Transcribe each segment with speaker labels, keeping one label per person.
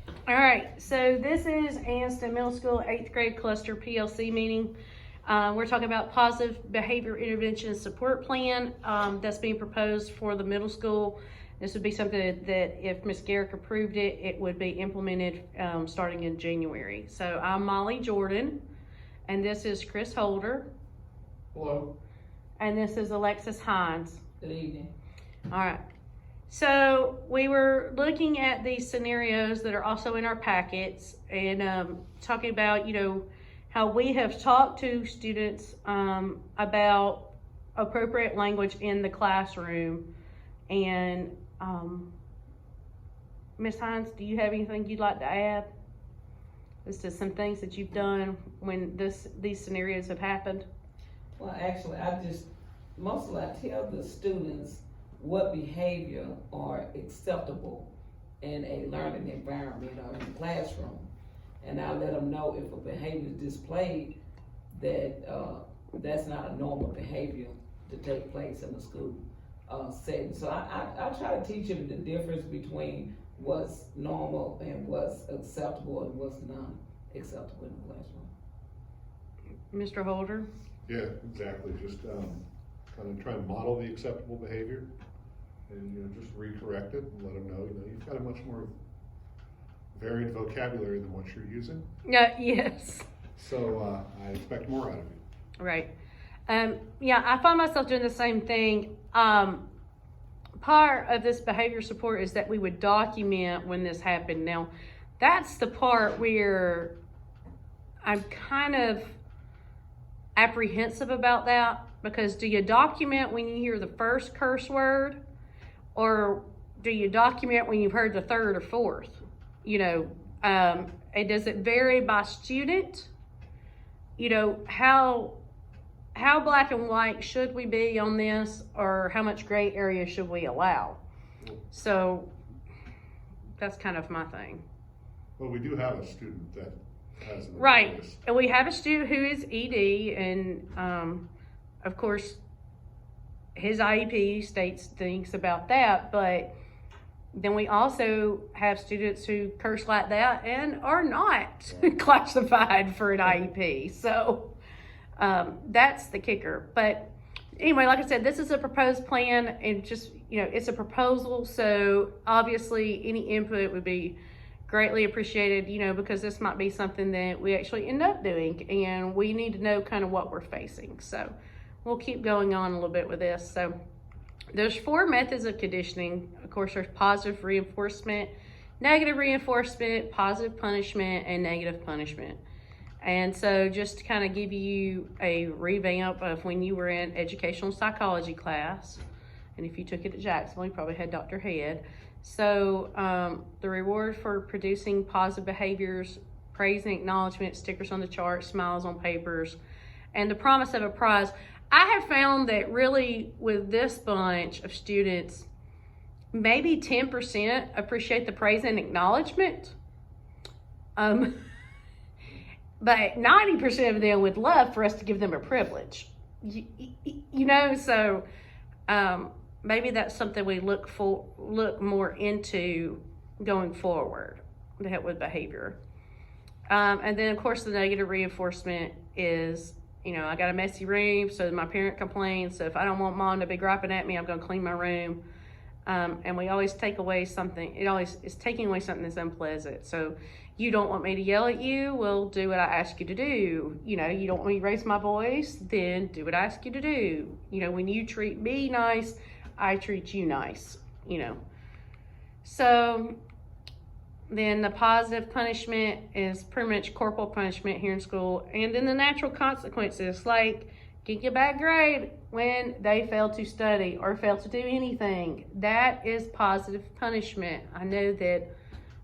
Speaker 1: All right, so this is Anston Middle School 8th grade cluster PLC meeting. We're talking about positive behavior intervention and support plan that's being proposed for the middle school. This would be something that if Ms. Garrick approved it, it would be implemented starting in January. So I'm Molly Jordan, and this is Chris Holder.
Speaker 2: Hello.
Speaker 1: And this is Alexis Hines.
Speaker 2: Good evening.
Speaker 1: All right. So we were looking at these scenarios that are also in our packets and talking about, how we have talked to students about appropriate language in the classroom. And Ms. Hines, do you have anything you'd like to add as to some things that you've done when these scenarios have happened?
Speaker 2: Well, actually, mostly I tell the students what behavior are acceptable in a learning environment or in the classroom. And I let them know if a behavior is displayed that that's not a normal behavior to take place in the school setting. So I try to teach them the difference between what's normal and what's acceptable and what's not acceptable in the classroom.
Speaker 1: Mr. Holder?
Speaker 3: Yeah, exactly. Just kind of try and model the acceptable behavior and just recorrect it and let them know, you've got a much more varied vocabulary than what you're using.
Speaker 1: Yes.
Speaker 3: So I expect more out of you.
Speaker 1: Right. I find myself doing the same thing. Part of this behavior support is that we would document when this happened. Now, that's the part where I'm kind of apprehensive about that, because do you document when you hear the first curse word, or do you document when you've heard the third or fourth? And does it vary by student? How black and white should we be on this, or how much gray area should we allow? So that's kind of my thing.
Speaker 3: Well, we do have a student that has an
Speaker 1: Right.
Speaker 3: ability.
Speaker 1: And we have a student who is ED, and of course his IEP states things about that, but then we also have students who curse like that and are not classified for an IEP. So that's the kicker. But anyway, like I said, this is a proposed plan, and just, it's a proposal. So obviously any input would be greatly appreciated, because this might be something that we actually end up doing, and we need to know kind of what we're facing. So we'll keep going on a little bit with this. So there's 4 methods of conditioning. Of course, there's positive reinforcement, negative reinforcement, positive punishment, and negative punishment. And so just to kind of give you a revamp of when you were in educational psychology class, and if you took it at Jacksonville, you probably had Dr. Head. So the reward for producing positive behaviors, praise and acknowledgement, stickers on the chart, smiles on papers, and the promise of a prize. I have found that really with this bunch of students, maybe 10% appreciate the praise and acknowledgement. But 90% of them would love for us to give them a privilege. So maybe that's something we look more into going forward to help with behavior. And then of course the negative reinforcement is, I got a messy room, so my parent complains. So if I don't want mom to be griping at me, I'm going to clean my room. And we always take away something. It always is taking away something that's unpleasant. So you don't want me to yell at you? Well, do what I ask you to do. You don't want me to raise my voice? Then do what I ask you to do. When you treat me nice, I treat you nice. So then the positive punishment is pretty much corporal punishment here in school. And then the natural consequences, like get a bad grade when they fail to study or fail to do anything. That is positive punishment. I know that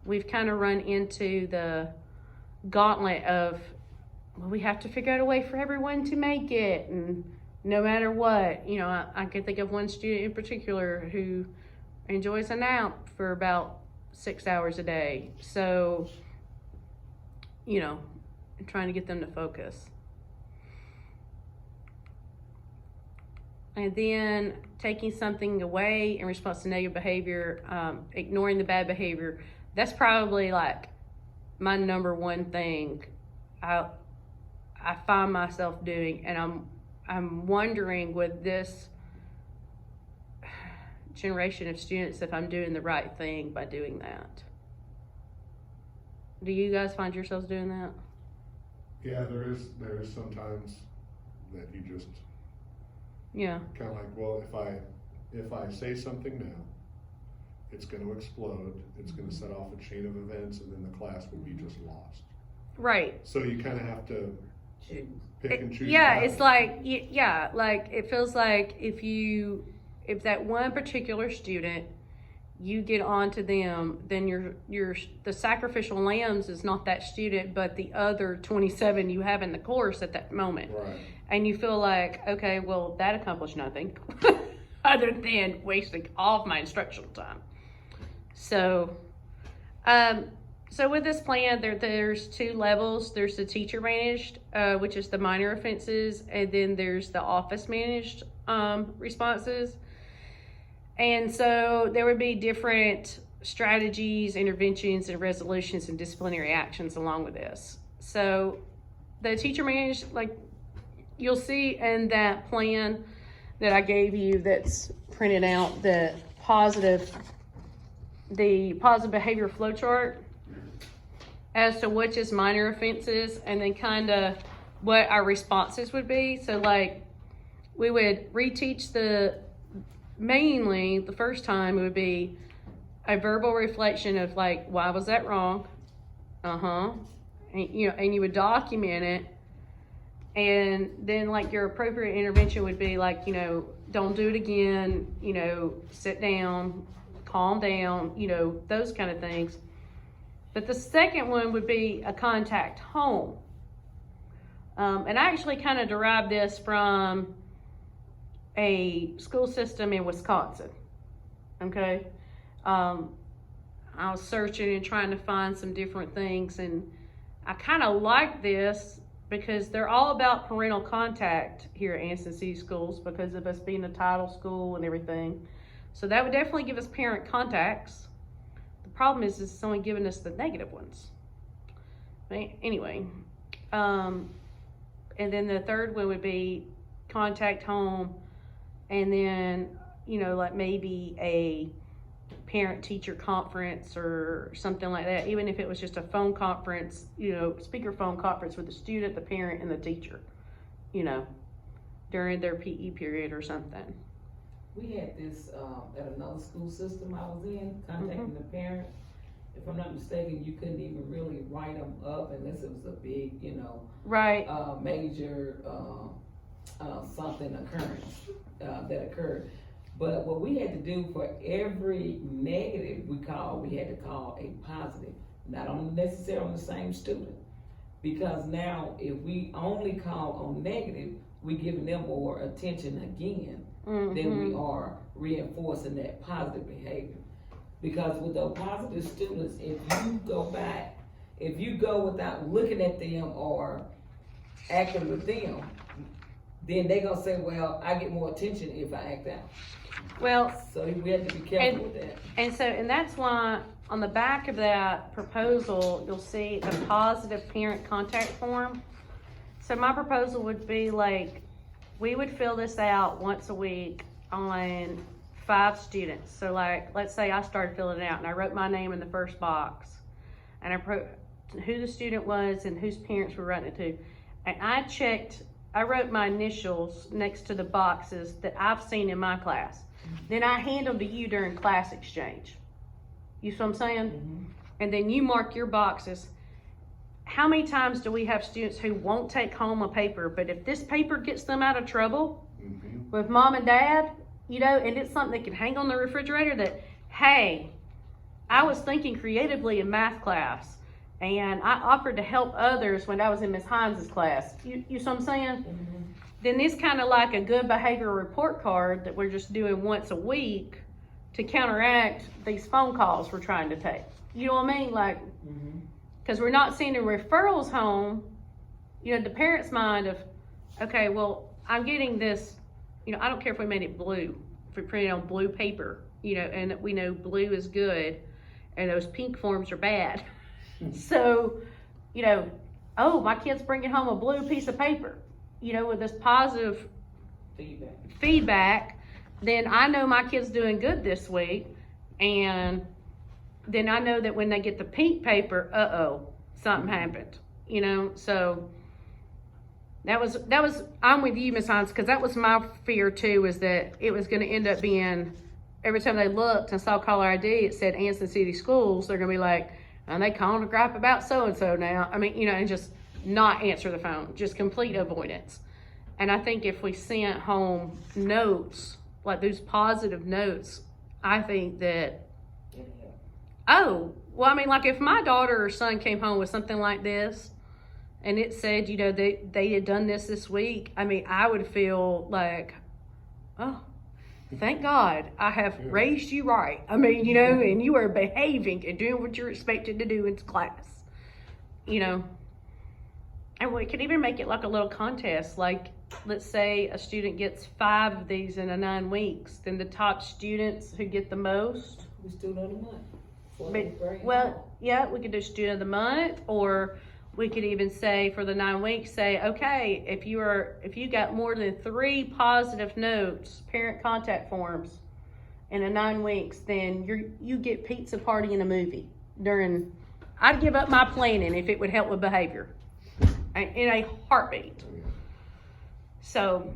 Speaker 1: we've kind of run into the gauntlet of, well, we have to figure out a way for everyone to make it, and no matter what. I can think of one student in particular who enjoys a nap for about 6 hours a day. So, trying to get them to focus. And then taking something away in response to negative behavior, ignoring the bad behavior. that's probably like my number one thing I find myself doing, and I'm wondering with this generation of students if I'm doing the right thing by doing that. Do you guys find yourselves doing that?
Speaker 3: Yeah, there is sometimes that you just
Speaker 1: Yeah.
Speaker 3: kind of like, well, if I say something now, it's going to explode. It's going to set off a chain of events, and then the class will be just lost.
Speaker 1: Right.
Speaker 3: So you kind of have to pick and choose.
Speaker 1: Yeah, it's like, yeah, like it feels like if that one particular student, you get onto them, then you're the sacrificial lambs is not that student, but the other 27 you have in the course at that moment.
Speaker 3: Right.
Speaker 1: And you feel like, okay, well, that accomplished nothing other than wasting all of my instructional time. So, so with this plan, there's 2 levels. There's the teacher managed, which is the minor offenses, and then there's the office managed responses. And so there would be different strategies, interventions, and resolutions and disciplinary actions along with this. So the teacher managed, like you'll see in that plan that I gave you that's printed out, the positive behavior flow chart as to which is minor offenses, and then kind of what our responses would be. So like we would reteach mainly the first time it would be a verbal reflection of like, why was that wrong? And you would document it. And then like your appropriate intervention would be like, don't do it again, sit down, calm down, those kind of things. But the second one would be a contact home. And I actually kind of derived this from a school system in Wisconsin. Okay. I was searching and trying to find some different things, and I kind of like this because they're all about parental contact here at Anson City Schools because of us being a title school and everything. So that would definitely give us parent contacts. The problem is it's only giving us the negative ones. Anyway, and then the third one would be contact home, and then, like maybe a parent-teacher conference or something like that, even if it was just a phone conference, speakerphone conference with the student, the parent, and the teacher, during their PE period or something.
Speaker 2: We had this at another school system I was in, contacting the parent. If I'm not mistaken, you couldn't even really write them up unless it was a big,
Speaker 1: right,
Speaker 2: major something occurrence that occurred. But what we had to do for every negative we had to call a positive, not necessarily on the same student. Because now if we only call on negative, we're giving them more attention again than we are reinforcing that positive behavior. Because with those positive students, if you go without looking at them or acting with them, then they're gonna say, well, I get more attention if I act out.
Speaker 1: Well,
Speaker 2: so we have to be careful with that.
Speaker 1: And that's why on the back of that proposal, you'll see a positive parent contact form. So my proposal would be like, we would fill this out once a week on 5 students. So like, let's say I started filling it out and I wrote my name in the first box and I wrote who the student was and whose parents were writing it to. And I wrote my initials next to the boxes that I've seen in my class. Then I hand them to you during class exchange. You see what I'm saying? And then you mark your boxes. How many times do we have students who won't take home a paper, but if this paper gets them out of trouble with mom and dad, and it's something that can hang on the refrigerator that, hey, I was thinking creatively in math class and I offered to help others when I was in Miss Hines' class. You see what I'm saying? Then this kind of like a good behavior report card that we're just doing once a week to counteract these phone calls we're trying to take. You know what I mean? Like, because we're not sending referrals home, the parent's mind of, okay, well, I'm getting this, I don't care if we made it blue, if we printed it on blue paper, and we know blue is good. and those pink forms are bad. So, you know, oh, my kid's bringing home a blue piece of paper, you know, with this positive feedback, then I know my kid's doing good this week. And then I know that when they get the pink paper, something happened, you know. So that was I'm with you, Ms. Hines, because that was my fear too, is that it was going to end up being, every time they looked and saw caller ID, it said Anson City Schools, they're going to be like, and they calling a gripe about so-and-so now. I mean, you know, and just not answer the phone, just complete avoidance. And I think if we sent home notes, like those positive notes, I think that, oh, well, I mean, like if my daughter or son came home with something like this and it said, you know, they had done this week, I mean, I would feel like, oh, thank God I have raised you right. I mean, you know, and you are behaving and doing what you're expected to do in class, you know. And we could even make it like a little contest. Like, let's say a student gets 5 of these in a 9 weeks, then the top students who get the most.
Speaker 2: We student of the month.
Speaker 1: Well, yeah, we could do student of the month, or we could even say for the 9 weeks, say, okay, if you got more than 3 positive notes, parent contact forms in a 9 weeks, then you get pizza party and a movie during. I'd give up my planning if it would help with behavior in a heartbeat. So,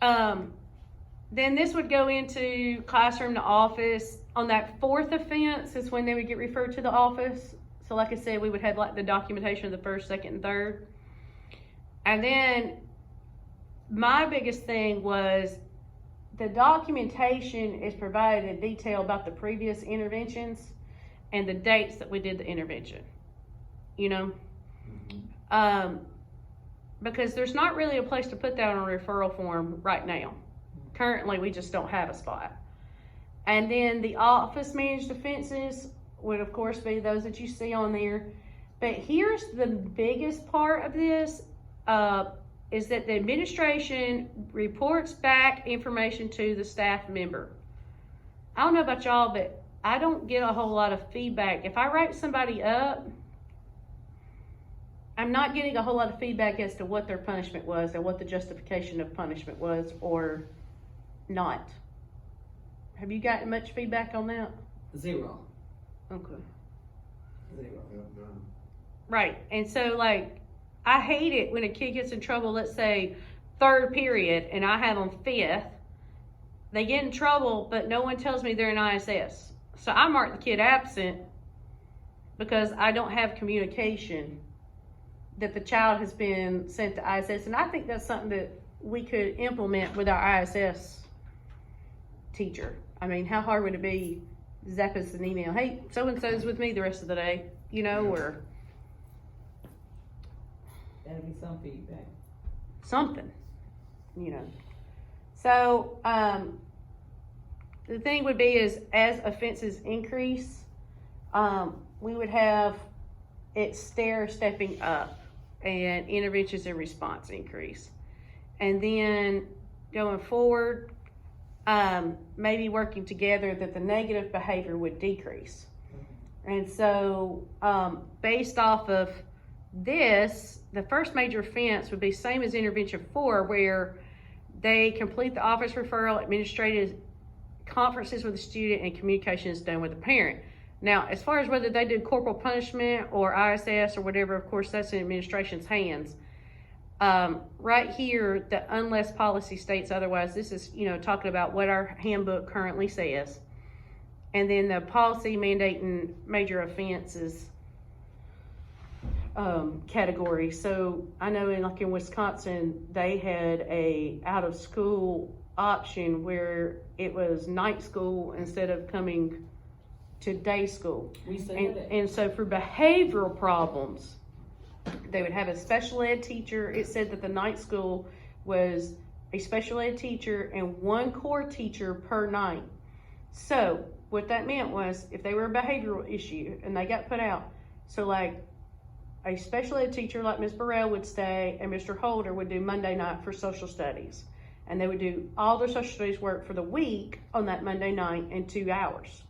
Speaker 1: then this would go into classroom to office. On that 4th offense is when they would get referred to the office. So like I said, we would have like the documentation of the 1st, 2nd, and 3rd. And then my biggest thing was the documentation is provided in detail about the previous interventions and the dates that we did the intervention, you know? Because there's not really a place to put that on a referral form right now. Currently, we just don't have a spot. And then the office managed offenses would of course be those that you see on there. But here's the biggest part of this, is that the administration reports back information to the staff member. I don't know about y'all, but I don't get a whole lot of feedback. If I write somebody up, I'm not getting a whole lot of feedback as to what their punishment was and what the justification of punishment was or not. Have you gotten much feedback on that?
Speaker 2: 0.
Speaker 1: Okay.
Speaker 2: 0.
Speaker 1: Right. And so, like, I hate it when a kid gets in trouble, let's say 3rd period, and I have them 5th. They get in trouble, but no one tells me they're in ISS. So I mark the kid absent because I don't have communication that the child has been sent to ISS. And I think that's something that we could implement with our ISS teacher. I mean, how hard would it be? Zap us an email. Hey, so-and-so's with me the rest of the day, you know, or
Speaker 2: That'd be some feedback.
Speaker 1: something, you know. So, the thing would be is as offenses increase, we would have it stepping up and interventions and response increase. And then going forward, maybe working together that the negative behavior would decrease. And so, based off of this, the first major offense would be same as intervention 4, where they complete the office referral, administrative conferences with the student, and communication is done with the parent. Now, as far as whether they do corporal punishment or ISS or whatever, of course, that's in administration's hands. Right here, the unless policy states otherwise, this is, you know, talking about what our handbook currently says. And then the policy mandating major offenses category. So I know in Wisconsin, they had a out of school option where it was night school instead of coming to day school.
Speaker 2: We say that.
Speaker 1: And so for behavioral problems, they would have a special ed teacher. It said that the night school was a special ed teacher and 1 core teacher per night. So what that meant was if they were a behavioral issue and they got put out, so like a special ed teacher like Ms. Burrell would stay and Mr. Holder would do Monday night for social studies. And they would do all their social studies work for the week on that Monday night in 2 hours.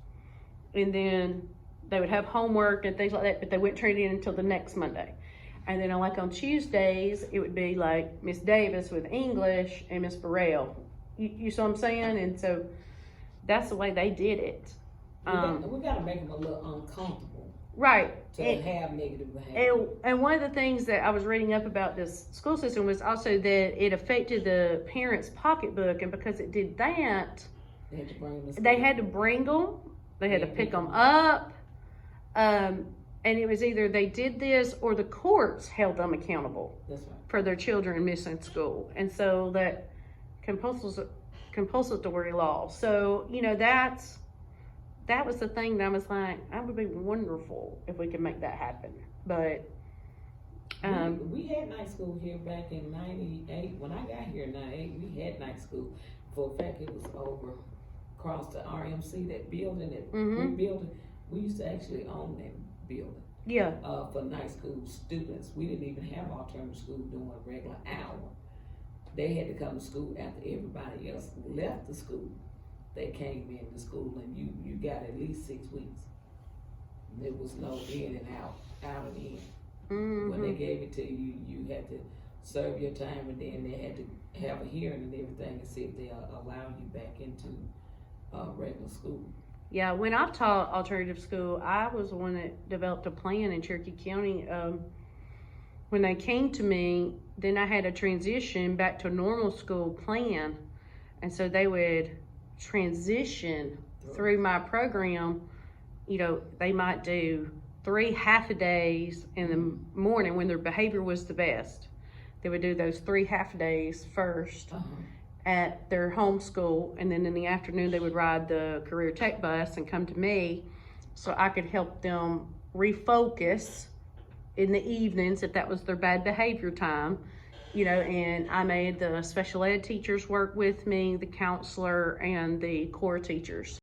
Speaker 1: And then they would have homework and things like that, but they wouldn't turn it in until the next Monday. And then like on Tuesdays, it would be like Miss Davis with English and Miss Burrell. You see what I'm saying? And so that's the way they did it.
Speaker 2: We gotta make them a little uncomfortable
Speaker 1: Right.
Speaker 2: to have negative behavior.
Speaker 1: And one of the things that I was reading up about this school system was also that it affected the parents' pocketbook, and because it did that,
Speaker 2: They had to bring them to
Speaker 1: they
Speaker 2: school.
Speaker 1: had to bring them, they had to pick them up, and it was either they did this or the courts held them accountable
Speaker 2: That's right.
Speaker 1: for their children missing school. And so that compulsory law. So, you know, that was the thing that I was like, that would be wonderful if we could make that happen. But
Speaker 2: we had night school here back in '98. When I got here in '98, we had night school. For a fact, it was over across the RMC, that building, that brick building. We used to actually own that building.
Speaker 1: yeah,
Speaker 2: For night school students. We didn't even have alternative school during a regular hour. They had to come to school after everybody else left the school. They came in to school, and you got at least 6 weeks. There was no in and out and in. When they gave it to you, you had to serve your time, and then they had to have a hearing and everything and see if they allow you back into regular school.
Speaker 1: yeah. When I've taught alternative school, I was the one that developed a plan in Cherokee County. When they came to me, then I had to transition back to a normal school plan, and so they would transition through my program. You know, they might do 3 half-a-days in the morning when their behavior was the best. They would do those 3 half-days first at their home school, and then in the afternoon they would ride the career tech bus and come to me so I could help them refocus in the evenings if that was their bad behavior time. You know, and I made the special ed teachers work with me, the counselor, and the core teachers.